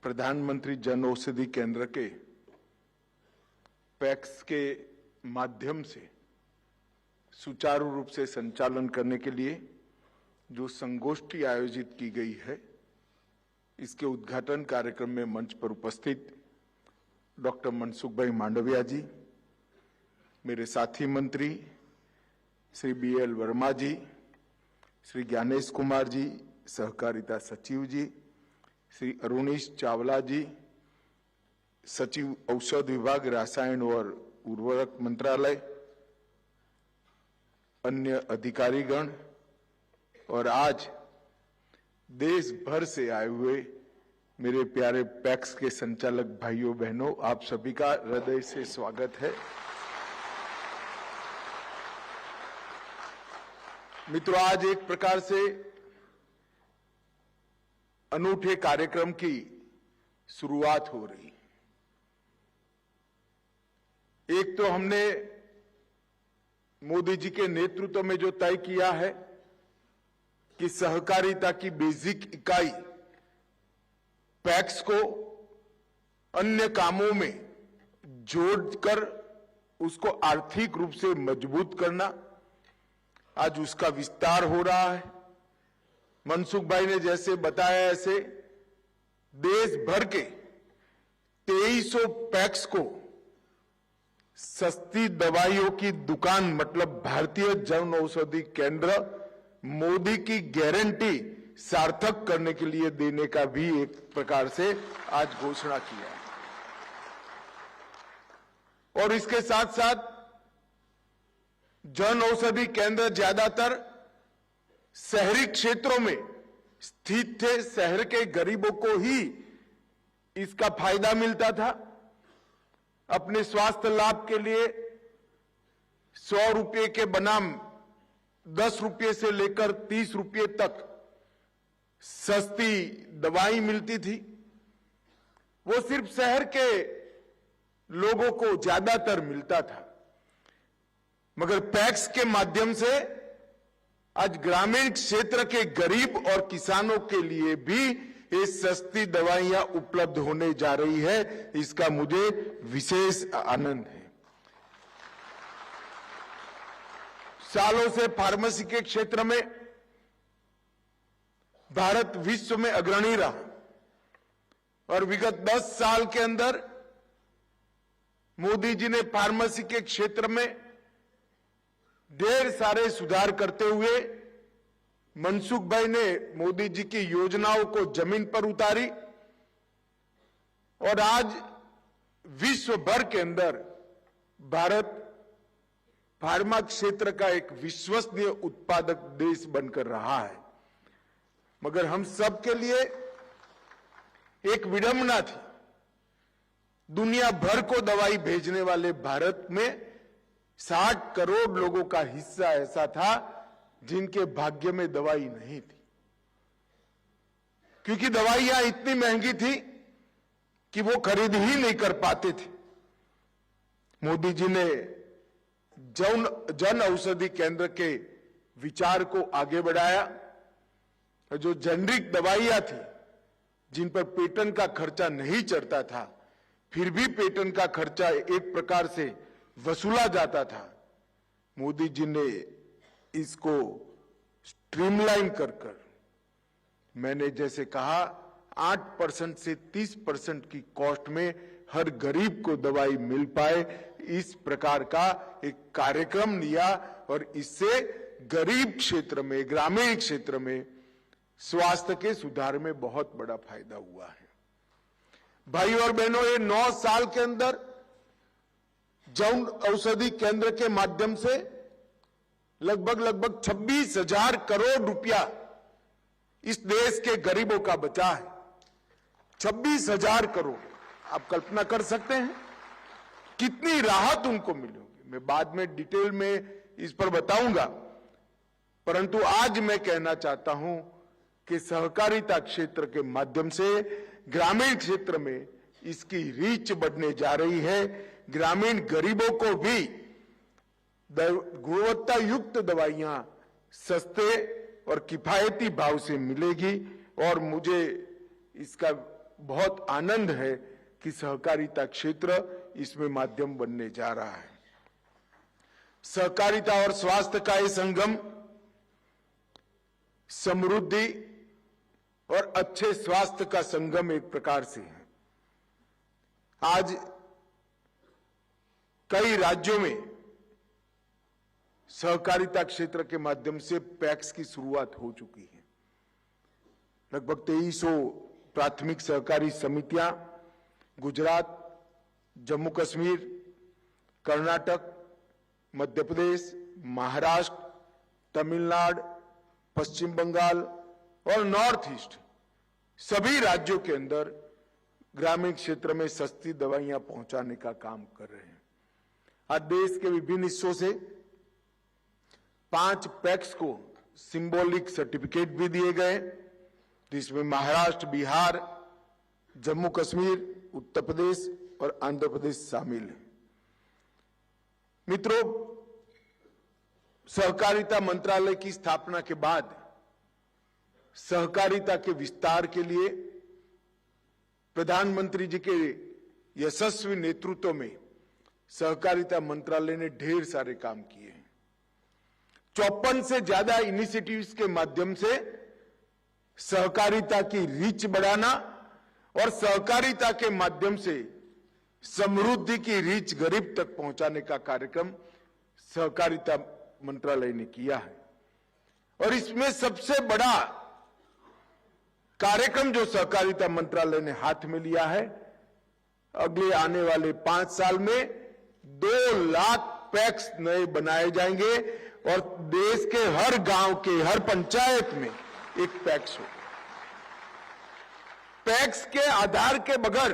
प्रधानमंत्री जन औषधि केंद्र के पैक्स के माध्यम से सुचारू रूप से संचालन करने के लिए जो संगोष्ठी आयोजित की गई है, इसके उद्घाटन कार्यक्रम में मंच पर उपस्थित डॉक्टर मनसुख भाई मांडविया जी, मेरे साथी मंत्री श्री BL वर्मा जी, श्री ज्ञानेश कुमार जी, सहकारिता सचिव जी, श्री अरुणीश चावला जी, सचिव औषध विभाग, रसायन और उर्वरक मंत्रालय, अन्य अधिकारीगण और आज देश भर से आए हुए मेरे प्यारे पैक्स के संचालक भाइयों बहनों, आप सभी का हृदय से स्वागत है। मित्रों, आज एक प्रकार से अनूठे कार्यक्रम की शुरुआत हो रही। एक तो हमने मोदी जी के नेतृत्व में जो तय किया है कि सहकारिता की बेसिक इकाई पैक्स को अन्य कामों में जोड़कर उसको आर्थिक रूप से मजबूत करना, आज उसका विस्तार हो रहा है। मनसुख भाई ने जैसे बताया, ऐसे देश भर के 2300 पैक्स को सस्ती दवाइयों की दुकान मतलब भारतीय जन औषधि केंद्र मोदी की गारंटी सार्थक करने के लिए देने का भी एक प्रकार से आज घोषणा किया है। और इसके साथ साथ जन औषधि केंद्र ज्यादातर शहरी क्षेत्रों में स्थित थे। शहर के गरीबों को ही इसका फायदा मिलता था। अपने स्वास्थ्य लाभ के लिए 100 रुपये के बनाम 10 रुपये से लेकर 30 रुपये तक सस्ती दवाई मिलती थी। वो सिर्फ शहर के लोगों को ज्यादातर मिलता था, मगर पैक्स के माध्यम से आज ग्रामीण क्षेत्र के गरीब और किसानों के लिए भी ये सस्ती दवाइयां उपलब्ध होने जा रही है। इसका मुझे विशेष आनंद है। सालों से फार्मेसी के क्षेत्र में भारत विश्व में अग्रणी रहा और विगत 10 साल के अंदर मोदी जी ने फार्मेसी के क्षेत्र में ढेर सारे सुधार करते हुए मनसुख भाई ने मोदी जी की योजनाओं को जमीन पर उतारी और आज विश्व भर के अंदर भारत फार्मा क्षेत्र का एक विश्वसनीय उत्पादक देश बनकर रहा है। मगर हम सब के लिए एक विडंबना थी। दुनिया भर को दवाई भेजने वाले भारत में 60 करोड़ लोगों का हिस्सा ऐसा था जिनके भाग्य में दवाई नहीं थी, क्योंकि दवाइयां इतनी महंगी थी कि वो खरीद ही नहीं कर पाते थे। मोदी जी ने जन औषधि केंद्र के विचार को आगे बढ़ाया। जो जेनरिक दवाइयां थी, जिन पर पेटेंट का खर्चा नहीं चढ़ता था, फिर भी पेटेंट का खर्चा एक प्रकार से वसूला जाता था, मोदी जी ने इसको स्ट्रीमलाइन कर मैंने जैसे कहा 8% से 30% की कॉस्ट में हर गरीब को दवाई मिल पाए, इस प्रकार का एक कार्यक्रम लिया और इससे गरीब क्षेत्र में, ग्रामीण क्षेत्र में स्वास्थ्य के सुधार में बहुत बड़ा फायदा हुआ है। भाई और बहनों, ये 9 साल के अंदर जन औषधि केंद्र के माध्यम से लगभग 26,000 करोड़ रुपया इस देश के गरीबों का बचा है। 26,000 करोड़, आप कल्पना कर सकते हैं कितनी राहत उनको मिली होगी। मैं बाद में डिटेल में इस पर बताऊंगा, परंतु आज मैं कहना चाहता हूं कि सहकारिता क्षेत्र के माध्यम से ग्रामीण क्षेत्र में इसकी रीच बढ़ने जा रही है। ग्रामीण गरीबों को भी गुणवत्ता युक्त दवाइयां सस्ते और किफायती भाव से मिलेगी और मुझे इसका बहुत आनंद है कि सहकारिता क्षेत्र इसमें माध्यम बनने जा रहा है। सहकारिता और स्वास्थ्य का ये संगम समृद्धि और अच्छे स्वास्थ्य का संगम एक प्रकार से है। आज कई राज्यों में सहकारिता क्षेत्र के माध्यम से पैक्स की शुरुआत हो चुकी है। लगभग 2300 प्राथमिक सहकारी समितियां गुजरात, जम्मू कश्मीर, कर्नाटक, मध्य प्रदेश, महाराष्ट्र, तमिलनाडु, पश्चिम बंगाल और नॉर्थ ईस्ट सभी राज्यों के अंदर ग्रामीण क्षेत्र में सस्ती दवाइयां पहुंचाने का काम कर रहे हैं। आज देश के विभिन्न हिस्सों से 5 पैक्स को सिंबॉलिक सर्टिफिकेट भी दिए गए, जिसमें महाराष्ट्र, बिहार, जम्मू कश्मीर, उत्तर प्रदेश और आंध्र प्रदेश शामिल है। मित्रों, सहकारिता मंत्रालय की स्थापना के बाद सहकारिता के विस्तार के लिए प्रधानमंत्री जी के यशस्वी नेतृत्व में सहकारिता मंत्रालय ने ढेर सारे काम किए हैं। 54 से ज्यादा इनिशिएटिव्स के माध्यम से सहकारिता की रीच बढ़ाना और सहकारिता के माध्यम से समृद्धि की रीच गरीब तक पहुंचाने का कार्यक्रम सहकारिता मंत्रालय ने किया है। और इसमें सबसे बड़ा कार्यक्रम जो सहकारिता मंत्रालय ने हाथ में लिया है, अगले आने वाले 5 साल में 2 लाख पैक्स नए बनाए जाएंगे और देश के हर गांव के हर पंचायत में एक पैक्स होगा। पैक्स के आधार के बगैर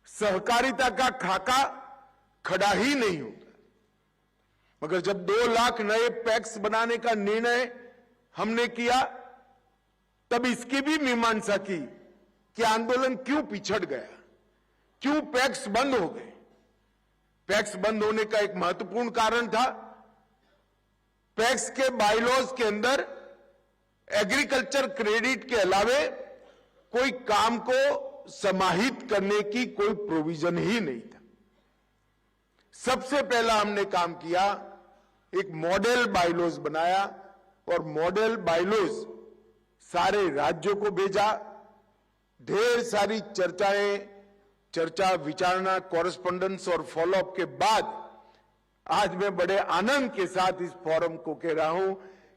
सहकारिता का खाका खड़ा ही नहीं होता। मगर जब 2 लाख नए पैक्स बनाने का निर्णय हमने किया, तब इसकी भी मीमांसा की कि आंदोलन क्यों पिछड़ गया, क्यों पैक्स बंद हो गए। पैक्स बंद होने का एक महत्वपूर्ण कारण था, पैक्स के बायलॉज के अंदर एग्रीकल्चर क्रेडिट के अलावे कोई काम को समाहित करने की कोई प्रोविजन ही नहीं था। सबसे पहला हमने काम किया, एक मॉडल बायलॉज बनाया और मॉडल बायलॉज सारे राज्यों को भेजा। ढेर सारी चर्चा, विचारणा, कॉरेस्पॉन्डेंस और फॉलोअप के बाद आज मैं बड़े आनंद के साथ इस फोरम को कह रहा हूं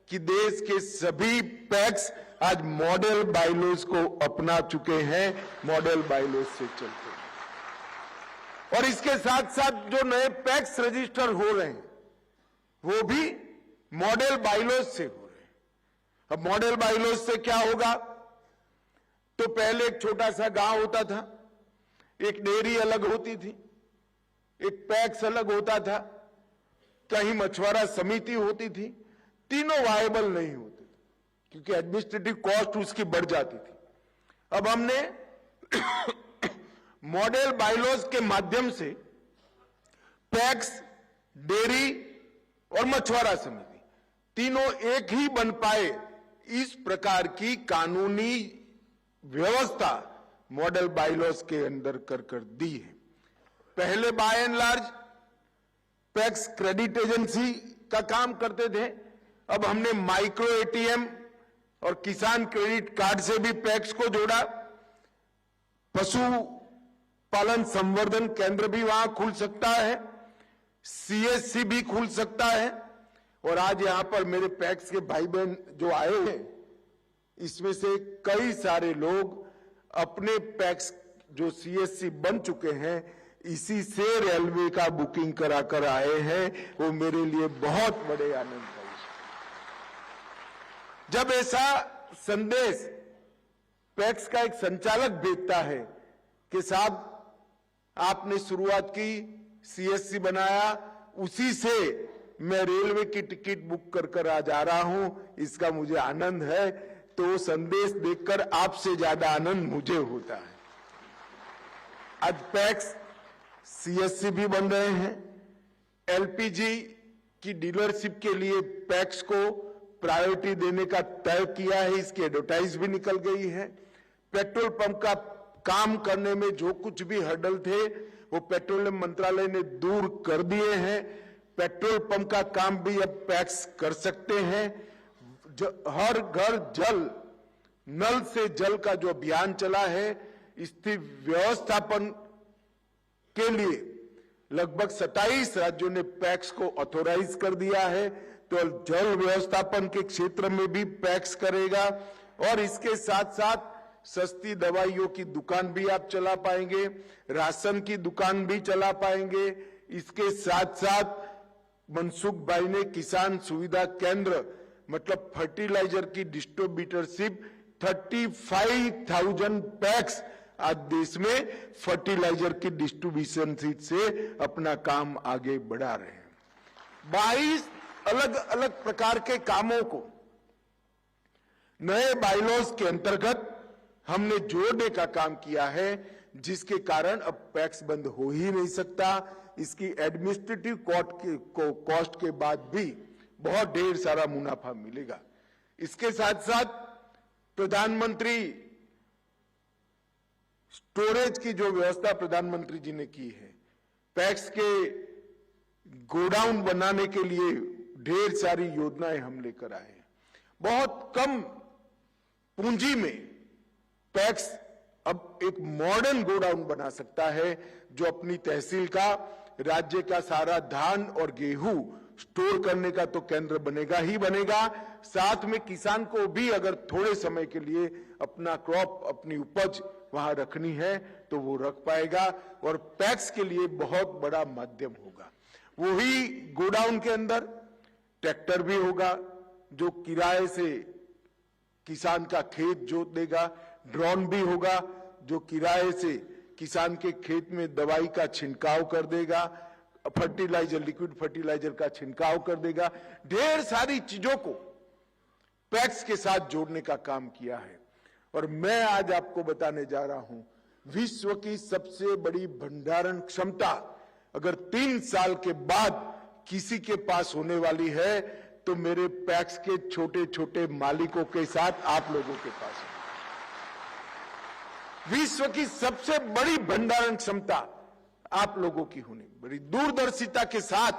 कि देश के सभी पैक्स आज मॉडल बायलॉज को अपना चुके हैं, मॉडल बायलॉज से चलते हैं। और इसके साथ साथ जो नए पैक्स रजिस्टर हो रहे हैं वो भी मॉडल बायलॉज से हो रहे हैं। अब मॉडल बायलॉज से क्या होगा, तो पहले एक छोटा सा गांव होता था, एक डेयरी अलग होती थी, एक पैक्स अलग होता था, कहीं मछुआरा समिति होती थी, तीनों वायबल नहीं होते थे क्योंकि एडमिनिस्ट्रेटिव कॉस्ट उसकी बढ़ जाती थी। अब हमने मॉडल बायलॉज के माध्यम से पैक्स, डेयरी और मछुआरा समिति तीनों एक ही बन पाए, इस प्रकार की कानूनी व्यवस्था मॉडल बायलॉज के अंदर कर दी है। पहले by and large PACS credit agency का काम करते थे, अब हमने माइक्रो एटीएम और किसान क्रेडिट कार्ड से भी पैक्स को जोड़ा। पशु पालन संवर्धन केंद्र भी वहां खुल सकता है, सीएससी भी खुल सकता है। और आज यहां पर मेरे पैक्स के भाई बहन जो आए हैं, इसमें से कई सारे लोग अपने पैक्स जो सीएससी बन चुके हैं, इसी से रेलवे का बुकिंग कराकर आए हैं। वो मेरे लिए बहुत बड़े आनंद का विषय। जब ऐसा संदेश पैक्स का एक संचालक भेजता है कि साहब आपने शुरुआत की, सीएससी बनाया, उसी से मैं रेलवे की टिकट बुक कर आ जा रहा हूं, इसका मुझे आनंद है, तो संदेश देखकर आपसे ज्यादा आनंद मुझे होता है। आज पैक्स, सीएससी भी बन रहे हैं। एलपीजी की डीलरशिप के लिए पैक्स को प्रायोरिटी देने का तय किया है, इसकी एडवर्टाइज भी निकल गई है। पेट्रोल पंप का काम करने में जो कुछ भी हर्डल थे वो पेट्रोलियम मंत्रालय ने दूर कर दिए हैं। पेट्रोल पंप का काम भी अब पैक्स कर सकते हैं। हर घर जल, नल से जल का जो अभियान चला है, इसकी व्यवस्थापन के लिए लगभग 27 राज्यों ने पैक्स को ऑथोराइज कर दिया है। तो जल व्यवस्थापन के क्षेत्र में भी पैक्स करेगा और इसके साथ साथ सस्ती दवाइयों की दुकान भी आप चला पाएंगे, राशन की दुकान भी चला पाएंगे। इसके साथ साथ मनसुख भाई ने किसान सुविधा केंद्र मतलब फर्टिलाइजर की डिस्ट्रीब्यूटरशिप 35,000 पैक्स आज देश में फर्टिलाइजर की डिस्ट्रीब्यूशन से अपना काम आगे बढ़ा रहे हैं। 22 अलग अलग प्रकार के कामों को नए बायलॉज के अंतर्गत हमने जोड़ने का काम किया है, जिसके कारण अब पैक्स बंद हो ही नहीं सकता। इसकी एडमिनिस्ट्रेटिव कॉस्ट के बाद भी बहुत ढेर सारा मुनाफा मिलेगा। इसके साथ साथ प्रधानमंत्री स्टोरेज की जो व्यवस्था प्रधानमंत्री जी ने की है, पैक्स के गोडाउन बनाने के लिए ढेर सारी योजनाएं हम लेकर आए हैं। बहुत कम पूंजी में पैक्स अब एक मॉडर्न गोडाउन बना सकता है, जो अपनी तहसील का, राज्य का सारा धान और गेहूं स्टोर करने का तो केंद्र बनेगा ही बनेगा। साथ में किसान को भी अगर थोड़े समय के लिए अपना क्रॉप, अपनी उपज वहां रखनी है तो वो रख पाएगा और पैक्स के लिए बहुत बड़ा माध्यम होगा। वही गोडाउन के अंदर ट्रैक्टर भी होगा जो किराए से किसान का खेत जोत देगा, ड्रोन भी होगा जो किराए से किसान के खेत में दवाई का छिड़काव कर देगा, फर्टिलाइजर, लिक्विड फर्टिलाइजर का छिड़काव कर देगा। ढेर सारी चीजों को पैक्स के साथ जोड़ने का काम किया है। और मैं आज आपको बताने जा रहा हूं, विश्व की सबसे बड़ी भंडारण क्षमता अगर 3 साल के बाद किसी के पास होने वाली है तो मेरे पैक्स के छोटे छोटे मालिकों के साथ आप लोगों के पास है। विश्व की सबसे बड़ी भंडारण क्षमता आप लोगों की होनी, बड़ी दूरदर्शिता के साथ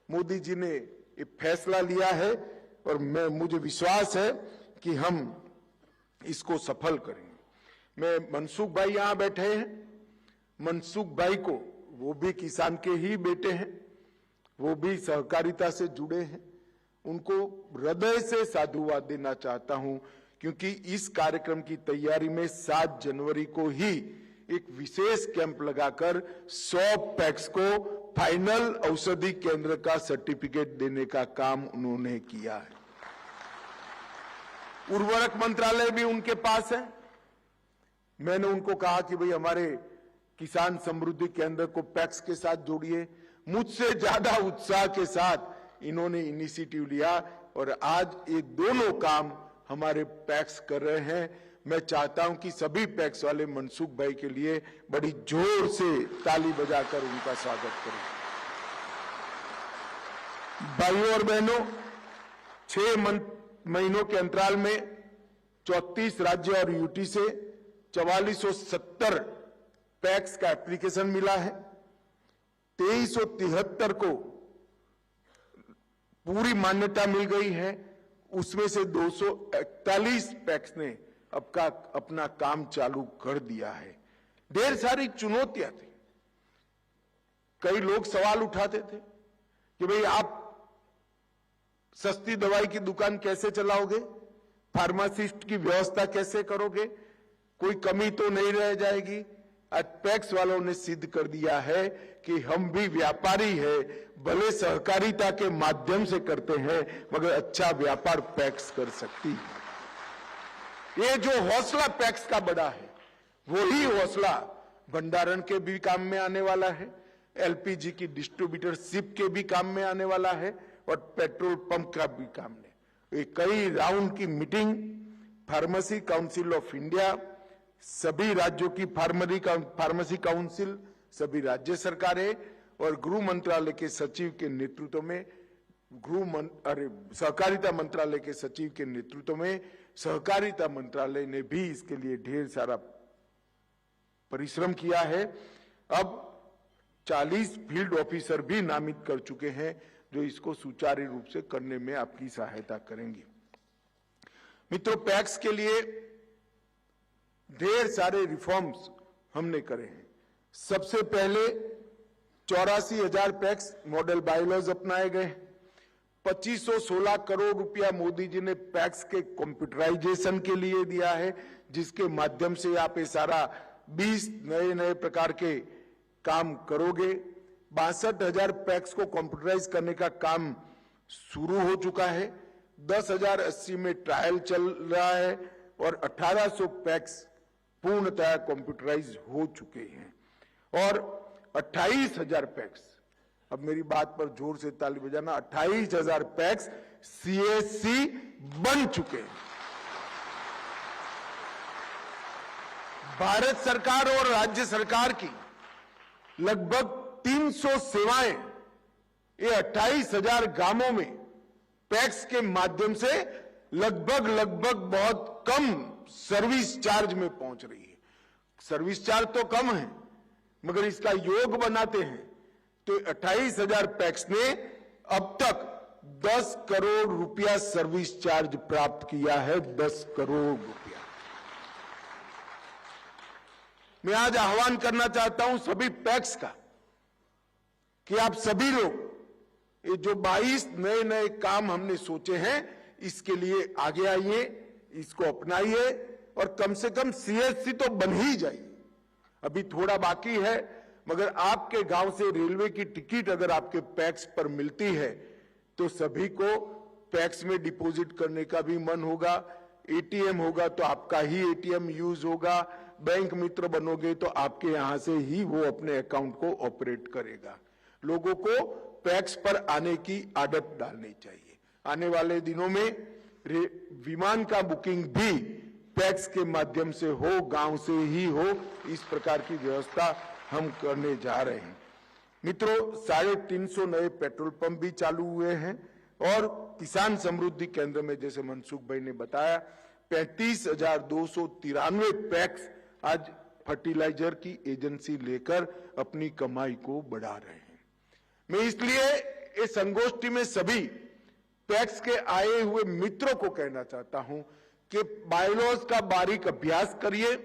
मोदी जी ने ये फैसला लिया है और मुझे विश्वास है कि हम इसको सफल करेंगे। मैं मनसुख भाई यहां बैठे हैं, मनसुख भाई को, वो भी किसान के ही बेटे हैं, वो भी सहकारिता से जुड़े हैं, उनको हृदय से साधुवाद देना चाहता हूं, क्योंकि इस कार्यक्रम की तैयारी में 7 जनवरी को ही एक विशेष कैंप लगाकर 100 पैक्स को फाइनल औषधि केंद्र का सर्टिफिकेट देने का काम उन्होंने किया है। उर्वरक मंत्रालय भी उनके पास है। मैंने उनको कहा कि भाई हमारे किसान समृद्धि केंद्र को पैक्स के साथ जोड़िए। मुझसे ज्यादा उत्साह के साथ इन्होंने इनिशिएटिव लिया और आज ये दोनों काम हमारे पैक्स कर रहे हैं। मैं चाहता हूं कि सभी पैक्स वाले मनसुख भाई के लिए बड़ी जोर से ताली बजाकर उनका स्वागत करें। भाइयों और बहनों, 6 महीनों के अंतराल में 34 राज्य और यूटी से 4470 पैक्स का एप्लीकेशन मिला है। 2373 को पूरी मान्यता मिल गई है। उसमें से 241 पैक्स ने अपना काम चालू कर दिया है। ढेर सारी चुनौतियां थी। कई लोग सवाल उठाते थे कि भाई आप सस्ती दवाई की दुकान कैसे चलाओगे, फार्मासिस्ट की व्यवस्था कैसे करोगे, कोई कमी तो नहीं रह जाएगी। आज पैक्स वालों ने सिद्ध कर दिया है कि हम भी व्यापारी है, भले सहकारिता के माध्यम से करते हैं मगर अच्छा व्यापार पैक्स कर सकती है। ये जो हौसला पैक्स का बड़ा है, वही हौसला भंडारण के भी काम में आने वाला है, एलपीजी की डिस्ट्रीब्यूटरशिप के भी काम में आने वाला है और पेट्रोल पंप का भी काम में। ये कई राउंड की meeting pharmacy council of India, सभी राज्यों की फार्मेसी काउंसिल, सभी राज्य सरकारें और गृह मंत्रालय के सचिव के नेतृत्व में सहकारिता मंत्रालय के सचिव के नेतृत्व में सहकारिता मंत्रालय ने भी इसके लिए ढेर सारा परिश्रम किया है। अब 40 फील्ड ऑफिसर भी नामित कर चुके हैं जो इसको सुचारू रूप से करने में आपकी सहायता करेंगे। मित्रों, पैक्स के लिए ढेर सारे रिफॉर्म्स हमने करे हैं। सबसे पहले 84,000 पैक्स मॉडल बायलॉज अपनाए गए। 2516 करोड़ रुपया मोदी जी ने पैक्स के कंप्यूटराइजेशन के लिए दिया है, जिसके माध्यम से आप ये सारा 20 नए प्रकार के काम करोगे। 62,000 पैक्स को कंप्यूटराइज करने का काम शुरू हो चुका है। 10,080 में ट्रायल चल रहा है और 1800 पैक्स पूर्णतः कंप्यूटराइज हो चुके हैं और 28,000 पैक्स, अब मेरी बात पर जोर से ताली बजाना, 28,000 पैक्स सीएससी बन चुके हैं। भारत सरकार और राज्य सरकार की लगभग 300 सेवाएं ये 28,000 गांवों में पैक्स के माध्यम से लगभग बहुत कम सर्विस चार्ज में पहुंच रही है। सर्विस चार्ज तो कम है, मगर इसका योग बनाते हैं तो 28,000 पैक्स ने अब तक 10 करोड़ रुपया सर्विस चार्ज प्राप्त किया है। 10 करोड़ रुपया। मैं आज आह्वान करना चाहता हूं सभी पैक्स का कि आप सभी लोग ये जो 22 नए काम हमने सोचे हैं, इसके लिए आगे आइए, इसको अपनाइए और कम से कम सीएससी तो बन ही जाइए। अभी थोड़ा बाकी है, मगर आपके गांव से रेलवे की टिकट अगर आपके पैक्स पर मिलती है तो सभी को पैक्स में डिपॉजिट करने का भी मन होगा। एटीएम होगा तो आपका ही एटीएम यूज होगा। बैंक मित्र बनोगे तो आपके यहां से ही वो अपने अकाउंट को ऑपरेट करेगा। लोगों को पैक्स पर आने की आदत डालनी चाहिए। आने वाले दिनों में विमान का बुकिंग भी पैक्स के माध्यम से हो, गांव से ही हो, इस प्रकार की व्यवस्था हम करने जा रहे हैं। मित्रों, 350 नए पेट्रोल पंप भी चालू हुए हैं और किसान समृद्धि केंद्र में, जैसे मनसुख भाई ने बताया, 35,293 पैक्स आज फर्टिलाइजर की एजेंसी लेकर अपनी कमाई को बढ़ा रहे हैं। मैं इसलिए इस संगोष्ठी में सभी पैक्स के आए हुए मित्रों को कहना चाहता हूं कि बायलॉज का बारीक अभ्यास करिए।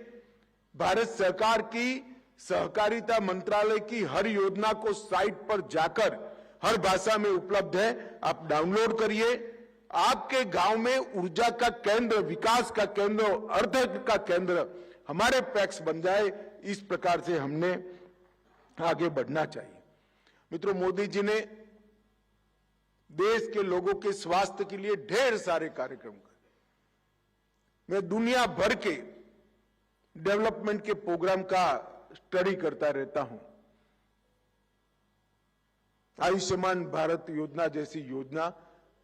भारत सरकार की सहकारिता मंत्रालय की हर योजना को साइट पर जाकर हर भाषा में उपलब्ध है, आप डाउनलोड करिए। आपके गांव में ऊर्जा का केंद्र, विकास का केंद्र, अर्थ का केंद्र हमारे पैक्स बन जाए, इस प्रकार से हमने आगे बढ़ना चाहिए। मित्रों, मोदी जी ने देश के लोगों के स्वास्थ्य के लिए ढेर सारे कार्यक्रम करे। मैं दुनिया भर के डेवलपमेंट के प्रोग्राम का स्टडी करता रहता हूं। आयुष्मान भारत योजना जैसी योजना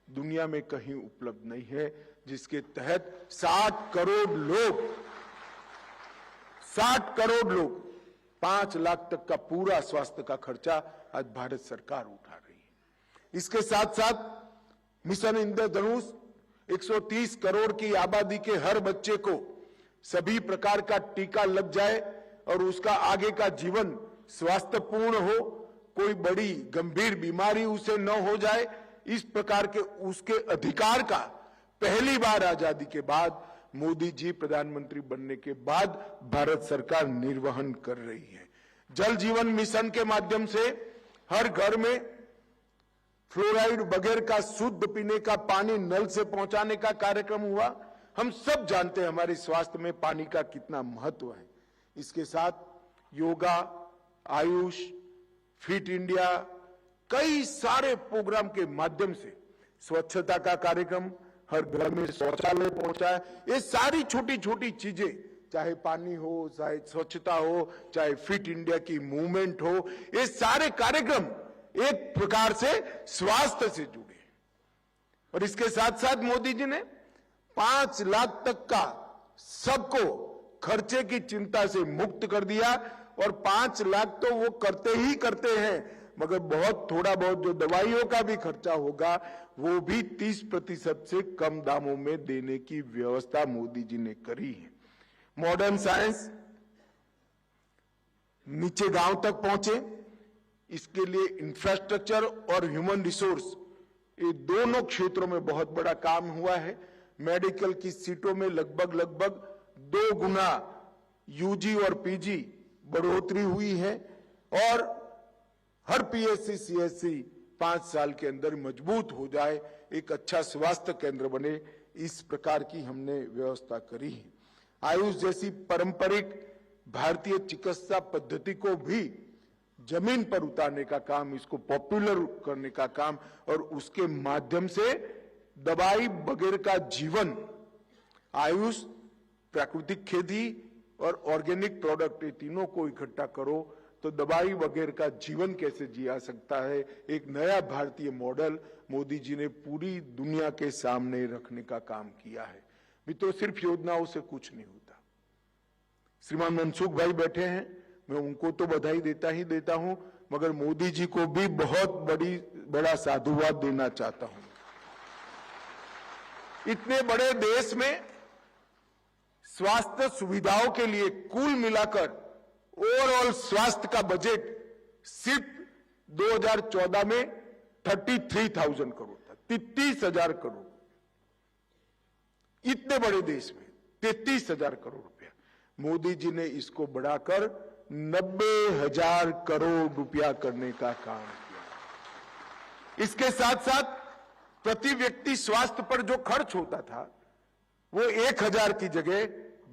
दुनिया में कहीं उपलब्ध नहीं है, जिसके तहत 60 करोड़ लोग 5 लाख तक का पूरा स्वास्थ्य का खर्चा आज भारत सरकार उठा रही है। इसके साथ साथ मिशन इंद्रधनुष 130 करोड़ की आबादी के हर बच्चे को सभी प्रकार का टीका लग जाए और उसका आगे का जीवन स्वास्थ्यपूर्ण हो, कोई बड़ी गंभीर बीमारी उसे न हो जाए, इस प्रकार के उसके अधिकार का पहली बार आजादी के बाद मोदी जी प्रधानमंत्री बनने के बाद भारत सरकार निर्वहन कर रही है। जल जीवन मिशन के माध्यम से हर घर में फ्लोराइड बगैर का शुद्ध पीने का पानी नल से पहुंचाने का कार्यक्रम हुआ। हम सब जानते हैं हमारे स्वास्थ्य में पानी का कितना महत्व है। इसके साथ योगा, आयुष, फिट इंडिया, कई सारे प्रोग्राम के माध्यम से स्वच्छता का कार्यक्रम, हर घर में शौचालय पहुंचाया। ये सारी छोटी छोटी चीजें, चाहे पानी हो, चाहे स्वच्छता हो, चाहे फिट इंडिया की मूवमेंट हो, ये सारे कार्यक्रम एक प्रकार से स्वास्थ्य से जुड़े। और इसके साथ साथ मोदी जी ने 5 लाख तक का सबको खर्चे की चिंता से मुक्त कर दिया। और 5 लाख तो वो करते ही करते हैं, मगर बहुत थोड़ा बहुत जो दवाइयों का भी खर्चा होगा वो भी 30% से कम दामों में देने की व्यवस्था मोदी जी ने करी है। मॉडर्न साइंस नीचे गांव तक पहुंचे, इसके लिए इंफ्रास्ट्रक्चर और ह्यूमन रिसोर्स, ये दोनों क्षेत्रों में बहुत बड़ा काम हुआ है। मेडिकल की सीटों में लगभग 2 गुना यूजी और पीजी बढ़ोतरी हुई है और हर पीएससी सीएससी 5 साल के अंदर मजबूत हो जाए, एक अच्छा स्वास्थ्य केंद्र बने, इस प्रकार की हमने व्यवस्था करी है। आयुष जैसी पारंपरिक भारतीय चिकित्सा पद्धति को भी जमीन पर उतारने का काम, इसको पॉपुलर करने का काम और उसके माध्यम से दवाई बगैर का जीवन, आयुष, प्राकृतिक खेती और ऑर्गेनिक प्रोडक्ट, ये तीनों को इकट्ठा करो तो दवाई बगैर का जीवन कैसे जिया सकता है, एक नया भारतीय मॉडल मोदी जी ने पूरी दुनिया के सामने रखने का काम किया है। मित्रों, सिर्फ योजनाओं से कुछ नहीं होता। श्रीमान मनसुख भाई बैठे हैं, मैं उनको तो बधाई देता हूं, मगर मोदी जी को भी बहुत बड़ा साधुवाद देना चाहता हूं। इतने बड़े देश में स्वास्थ्य सुविधाओं के लिए कुल मिलाकर ओवरऑल स्वास्थ्य का बजट सिर्फ 2014 में 33,000 करोड़ था, 33,000 करोड़। इतने बड़े देश में 33,000 करोड़ रुपया, मोदी जी ने इसको बढ़ाकर 90,000 करोड़ रुपया करने का काम किया। इसके साथ साथ प्रति व्यक्ति स्वास्थ्य पर जो खर्च होता था वो 1,000 की जगह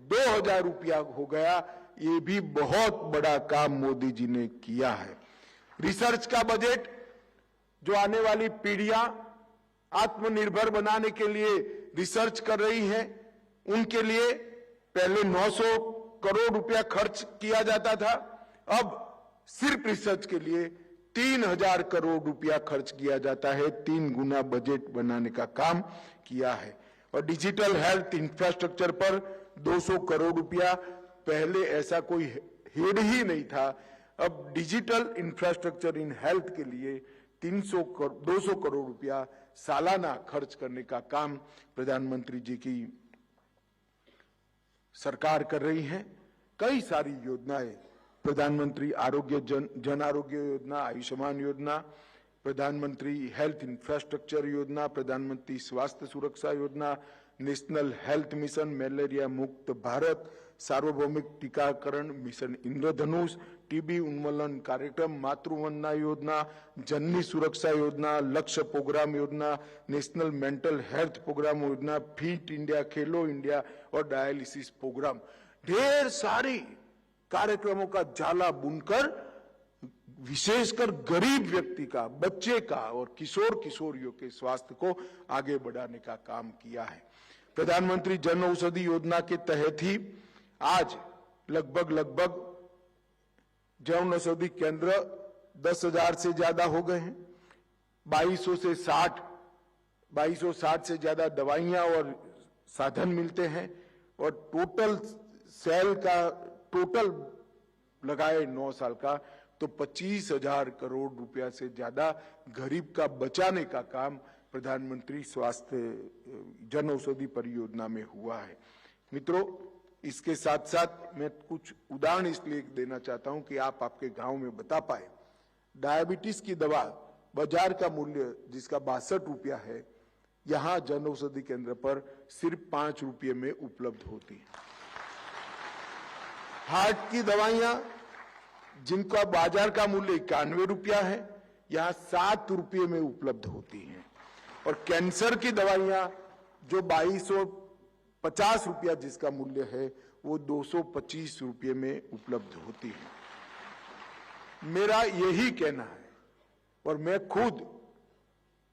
2,000 रुपया हो गया। ये भी बहुत बड़ा काम मोदी जी ने किया है। रिसर्च का बजट, जो आने वाली पीढ़ियां आत्मनिर्भर बनाने के लिए रिसर्च कर रही हैं, उनके लिए पहले 900 करोड़ रुपया खर्च किया जाता था, अब सिर्फ रिसर्च के लिए 3,000 करोड़ रुपया खर्च किया जाता है। 3 गुना बजट बनाने का काम किया है। और डिजिटल हेल्थ इंफ्रास्ट्रक्चर पर 200 करोड़ रुपया, पहले ऐसा कोई हेड ही नहीं था। अब डिजिटल इंफ्रास्ट्रक्चर इन हेल्थ के लिए 200 करोड़ रुपया सालाना खर्च करने का काम प्रधानमंत्री जी की सरकार कर रही है। कई सारी योजनाएं, प्रधानमंत्री जन आरोग्य योजना, आयुष्मान योजना, प्रधानमंत्री हेल्थ इंफ्रास्ट्रक्चर योजना, प्रधानमंत्री स्वास्थ्य सुरक्षा योजना, नेशनल हेल्थ मिशन, मलेरिया मुक्त भारत, सार्वभौमिक टीकाकरण मिशन इंद्रधनुष, टीबी उन्मूलन कार्यक्रम, मातृवंदना योजना, जननी सुरक्षा योजना, लक्ष्य प्रोग्राम योजना, नेशनल मेंटल हेल्थ प्रोग्राम योजना, फिट इंडिया, खेलो इंडिया और डायलिसिस प्रोग्राम, ढेर सारी कार्यक्रमों का जाला बुनकर विशेषकर गरीब व्यक्ति का, बच्चे का और किशोरियों के स्वास्थ्य को आगे बढ़ाने का काम किया है। प्रधानमंत्री जन औषधि योजना के तहत ही आज लगभग जन औषधि केंद्र 10,000 से ज्यादा हो गए हैं। 2260 से ज्यादा दवाइयां और साधन मिलते हैं और टोटल सेल का टोटल लगाए 9 साल का तो 25,000 करोड़ रुपया से ज्यादा गरीब का बचाने का काम प्रधानमंत्री स्वास्थ्य जन औषधि परियोजना में हुआ है। मित्रों, इसके साथ साथ मैं कुछ उदाहरण इसलिए देना चाहता हूं कि आप आपके गांव में बता पाए। डायबिटीज की दवा बाजार का मूल्य जिसका 62 रुपया है, यहां जन औषधि केंद्र पर सिर्फ 5 रुपये में उपलब्ध होती है। हार्ट की दवाइयां जिनका बाजार का मूल्य 91 रुपया है, यहां 7 रुपये में उपलब्ध होती हैं। और कैंसर की दवाइयां जो 2250 रुपया जिसका मूल्य है, वो 225 रुपये में उपलब्ध होती है। मेरा यही कहना है और मैं खुद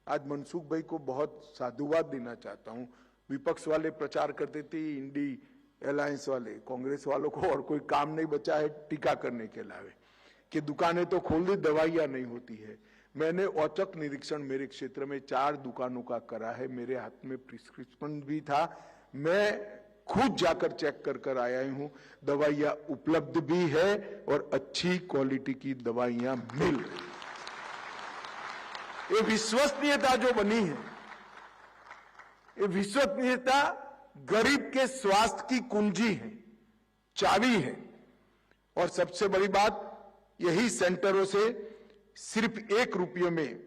आज मनसुख भाई को बहुत साधुवाद देना चाहता हूं। विपक्ष वाले प्रचार करते थे, इंडी अलायंस वाले, कांग्रेस वालों को और कोई काम नहीं बचा है टीका करने के अलावे कि दुकानें तो खोल दी, दवाइयां नहीं होती है। मैंने औचक निरीक्षण मेरे क्षेत्र में 4 दुकानों का करा है। मेरे हाथ में प्रिस्क्रिप्शन भी था, मैं खुद जाकर चेक कर आया हूं। दवाइयां उपलब्ध भी है और अच्छी क्वालिटी की दवाइयां मिल रही। ये विश्वसनीयता जो बनी है, ये विश्वसनीयता गरीब के स्वास्थ्य की कुंजी है, चाबी है। और सबसे बड़ी बात, यही सेंटरों से सिर्फ 1 रुपये में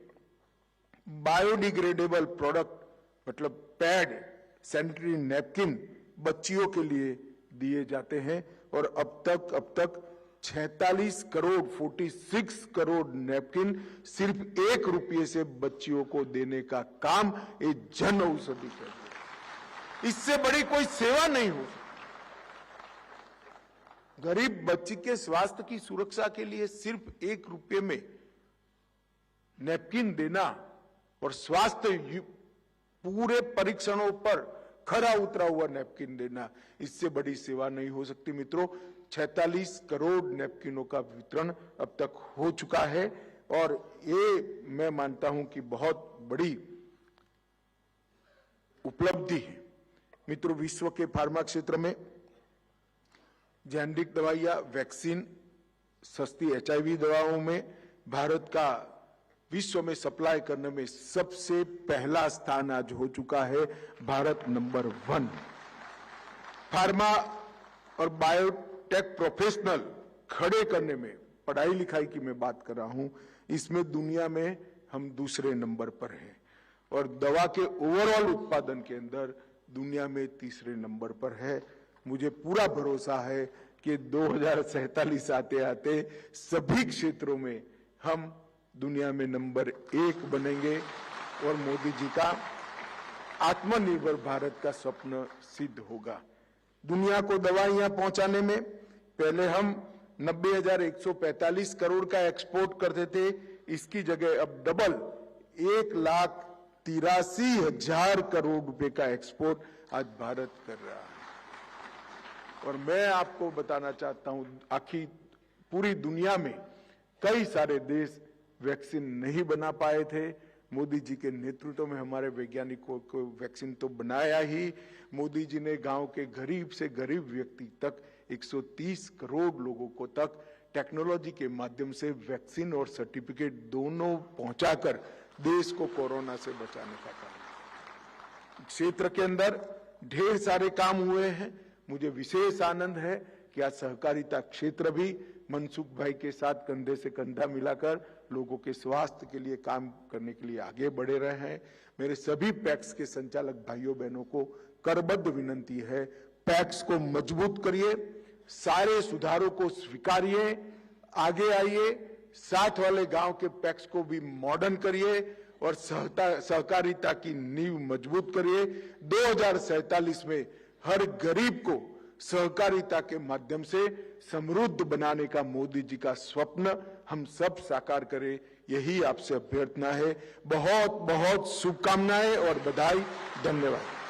बायोडिग्रेडेबल प्रोडक्ट मतलब पैड, सैनिटरी नैपकिन बच्चियों के लिए दिए जाते हैं। और अब तक 46 करोड़ नैपकिन सिर्फ 1 रुपये से बच्चियों को देने का काम ये जन औषधि कर रही है। इससे बड़ी कोई सेवा नहीं हो सकती। गरीब बच्ची के स्वास्थ्य की सुरक्षा के लिए सिर्फ 1 रुपये में नैपकिन देना और स्वास्थ्य पूरे परीक्षणों पर खरा उतरा हुआ नैपकिन देना, इससे बड़ी सेवा नहीं हो सकती। मित्रों, 46 करोड़ नैपकिनों का वितरण अब तक हो चुका है और ये मैं मानता हूं कि बहुत बड़ी उपलब्धि है। मित्रों, विश्व के फार्मा क्षेत्र में जेनरिक दवाइयां, वैक्सीन, सस्ती HIV दवाओं में भारत का विश्व में सप्लाई करने में सबसे पहला स्थान आज हो चुका है। भारत नंबर 1। फार्मा और बायोटेक प्रोफेशनल खड़े करने में, पढ़ाई लिखाई की मैं बात कर रहा हूं, इसमें दुनिया में हम दूसरे नंबर पर हैं और दवा के ओवरऑल उत्पादन के अंदर दुनिया में तीसरे नंबर पर है। मुझे पूरा भरोसा है कि 2047 आते आते सभी क्षेत्रों में हम दुनिया में नंबर 1 बनेंगे और मोदी जी का आत्मनिर्भर भारत का स्वप्न सिद्ध होगा। दुनिया को दवाइयां पहुंचाने में पहले हम 90,145 करोड़ का एक्सपोर्ट करते थे, इसकी जगह अब डबल 1,83,000 करोड़ रुपए का एक्सपोर्ट आज भारत कर रहा है। और मैं आपको बताना चाहता हूं, आखिर पूरी दुनिया में कई सारे देश वैक्सीन नहीं बना पाए थे। मोदी जी के नेतृत्व में हमारे वैज्ञानिकों को वैक्सीन तो बनाया ही, मोदी जी ने गांव के गरीब से गरीब व्यक्ति तक 130 करोड़ लोगों को तक टेक्नोलॉजी के माध्यम से वैक्सीन और सर्टिफिकेट दोनों पहुंचाकर देश को कोरोना से बचाने का काम। क्षेत्र के अंदर ढेर सारे काम हुए हैं। मुझे विशेष आनंद है कि आज सहकारिता क्षेत्र भी मनसुख भाई के साथ कंधे से कंधा मिलाकर लोगों के स्वास्थ्य के लिए काम करने के लिए आगे बढ़े रहे हैं। मेरे सभी पैक्स के संचालक भाइयों बहनों को करबद्ध विनंती है, पैक्स को मजबूत करिए, सारे सुधारों को स्वीकारिए, आगे आइए, साथ वाले गांव के पैक्स को भी मॉडर्न करिए और सहकारिता की नींव मजबूत करिए। 2047 में हर गरीब को सहकारिता के माध्यम से समृद्ध बनाने का मोदी जी का स्वप्न हम सब साकार करें, यही आपसे अभ्यर्थना है। बहुत बहुत शुभकामनाएं और बधाई। धन्यवाद।